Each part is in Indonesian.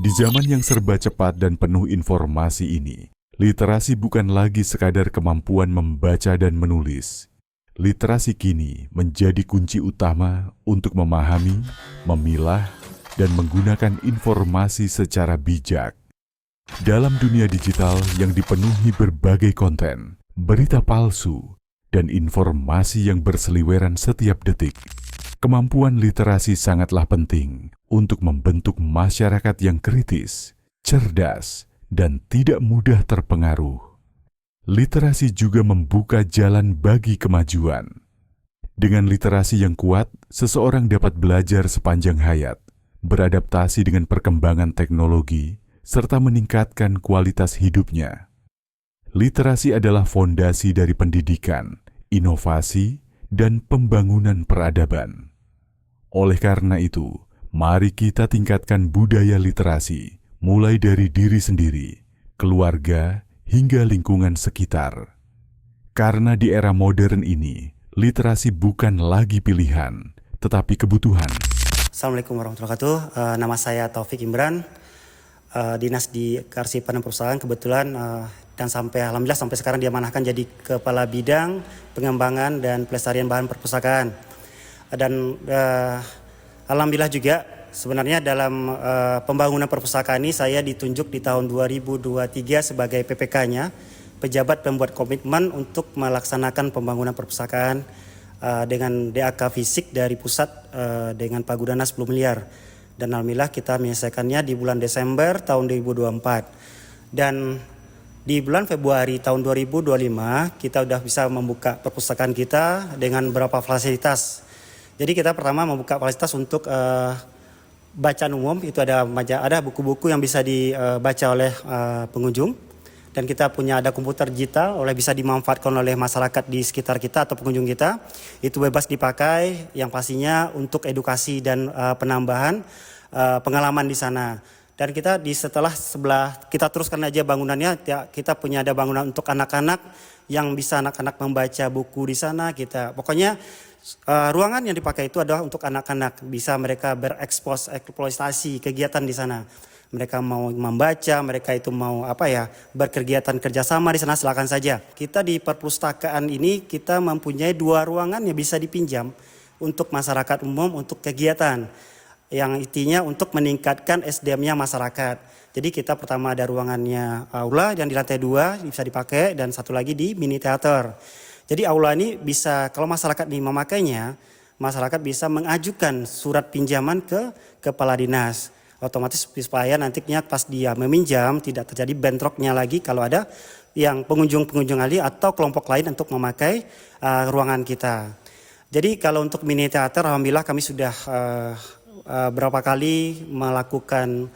Di zaman yang serba cepat dan penuh informasi ini, literasi bukan lagi sekadar kemampuan membaca dan menulis. Literasi kini menjadi kunci utama untuk memahami, memilah, dan menggunakan informasi secara bijak. Dalam dunia digital yang dipenuhi berbagai konten, berita palsu, dan informasi yang berseliweran setiap detik, kemampuan literasi sangatlah penting untuk membentuk masyarakat yang kritis, cerdas, dan tidak mudah terpengaruh. Literasi juga membuka jalan bagi kemajuan. Dengan literasi yang kuat, seseorang dapat belajar sepanjang hayat, beradaptasi dengan perkembangan teknologi, serta meningkatkan kualitas hidupnya. Literasi adalah fondasi dari pendidikan, inovasi, dan pembangunan peradaban. Oleh karena itu, mari kita tingkatkan budaya literasi, mulai dari diri sendiri, keluarga, hingga lingkungan sekitar. Karena di era modern ini, literasi bukan lagi pilihan, tetapi kebutuhan. Assalamualaikum warahmatullahi wabarakatuh. Nama saya Taufik Imran, dinas di Kearsipan dan Perpustakaan kebetulan dan alhamdulillah sampai sekarang diamanahkan jadi Kepala Bidang Pengembangan dan Pelestarian Bahan Perpustakaan. Dan alhamdulillah juga sebenarnya dalam pembangunan perpustakaan ini saya ditunjuk di tahun 2023 sebagai PPK-nya, pejabat pembuat komitmen untuk melaksanakan pembangunan perpustakaan dengan DAK fisik dari pusat dengan pagudanan 10 miliar. Dan alhamdulillah kita menyelesaikannya di bulan Desember tahun 2024. Dan di bulan Februari tahun 2025 kita sudah bisa membuka perpustakaan kita dengan beberapa fasilitas. Jadi kita pertama membuka fasilitas untuk bacaan umum, itu ada buku-buku yang bisa dibaca oleh pengunjung. Dan kita ada komputer digital bisa dimanfaatkan oleh masyarakat di sekitar kita atau pengunjung kita. Itu bebas dipakai, yang pastinya untuk edukasi dan penambahan pengalaman di sana. Dan kita sebelah kita teruskan aja bangunannya, kita punya ada bangunan untuk anak-anak yang bisa anak-anak membaca buku di sana. Pokoknya ruangan yang dipakai itu adalah untuk anak-anak, bisa mereka bereksploitasi kegiatan di sana. Mereka mau membaca, mereka itu mau berkegiatan kerjasama di sana, silakan saja. Kita di perpustakaan ini kita mempunyai 2 ruangan yang bisa dipinjam untuk masyarakat umum untuk kegiatan. Yang intinya untuk meningkatkan SDM-nya masyarakat. Jadi kita pertama ada ruangannya aula yang di lantai 2 bisa dipakai, dan satu lagi di mini teater. Jadi aula ini bisa, kalau masyarakat ini memakainya, masyarakat bisa mengajukan surat pinjaman ke kepala dinas. Otomatis supaya nantinya pas dia meminjam tidak terjadi bentroknya lagi kalau ada yang pengunjung ahli atau kelompok lain untuk memakai ruangan kita. Jadi kalau untuk mini teater, alhamdulillah kami sudah berapa kali melakukan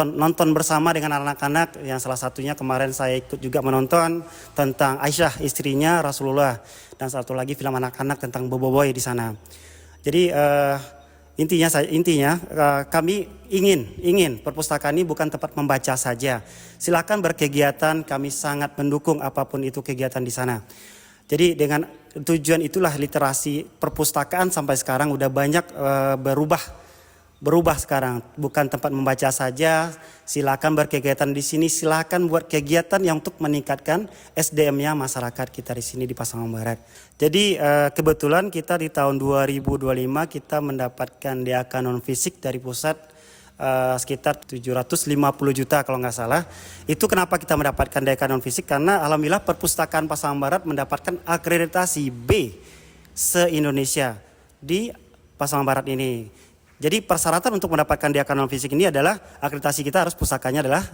nonton bersama dengan anak-anak, yang salah satunya kemarin saya ikut juga menonton tentang Aisyah istrinya Rasulullah, dan satu lagi film anak-anak tentang Boboiboy di sana. Jadi intinya kami ingin perpustakaan ini bukan tempat membaca saja. Silakan berkegiatan, kami sangat mendukung apapun itu kegiatan di sana. Jadi dengan tujuan itulah literasi perpustakaan sampai sekarang udah banyak berubah sekarang, bukan tempat membaca saja. Silakan berkegiatan di sini, silakan buat kegiatan yang untuk meningkatkan SDM-nya masyarakat kita di sini di Pasaman Barat. Jadi kebetulan kita di tahun 2025 kita mendapatkan DAK non fisik dari pusat sekitar 750 juta kalau nggak salah. Itu kenapa kita mendapatkan DAK non fisik, karena alhamdulillah perpustakaan Pasaman Barat mendapatkan akreditasi B se-Indonesia di Pasaman Barat ini. Jadi persyaratan untuk mendapatkan DAK non fisik ini adalah akreditasi kita harus pusakanya adalah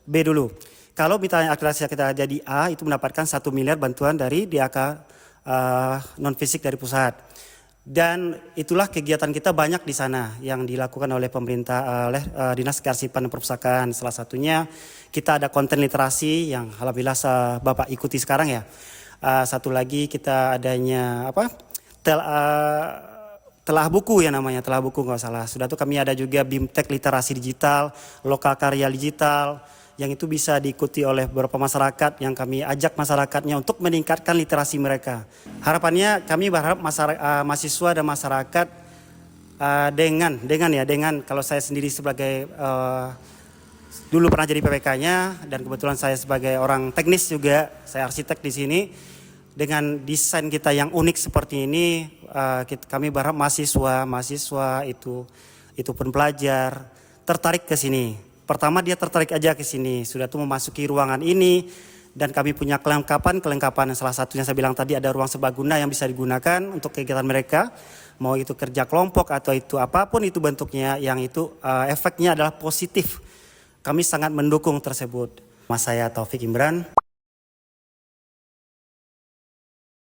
B dulu. Kalau misalnya akreditasi kita jadi A, itu mendapatkan 1 miliar bantuan dari DAK non fisik dari pusat. Dan itulah kegiatan kita banyak di sana yang dilakukan oleh pemerintah, oleh Dinas Kearsipan dan Perpustakaan. Salah satunya kita ada konten literasi yang alhamdulillah Bapak ikuti sekarang ya. Satu lagi kita adanya telah buku ya namanya, telah buku nggak salah. Sudah tuh kami ada juga BIMTEK literasi digital, lokal karya digital, yang itu bisa diikuti oleh beberapa masyarakat yang kami ajak masyarakatnya untuk meningkatkan literasi mereka. Harapannya kami berharap mahasiswa dan masyarakat Dengan kalau saya sendiri sebagai dulu pernah jadi PPK-nya dan kebetulan saya sebagai orang teknis juga, saya arsitek di sini. Dengan desain kita yang unik seperti ini, kami berharap mahasiswa itu pun pelajar tertarik ke sini. Pertama dia tertarik aja ke sini, sudah tuh memasuki ruangan ini dan kami punya kelengkapan salah satunya saya bilang tadi ada ruang serbaguna yang bisa digunakan untuk kegiatan mereka. Mau itu kerja kelompok atau itu apapun itu bentuknya, yang itu efeknya adalah positif. Kami sangat mendukung tersebut. Mas saya Taufik Imran.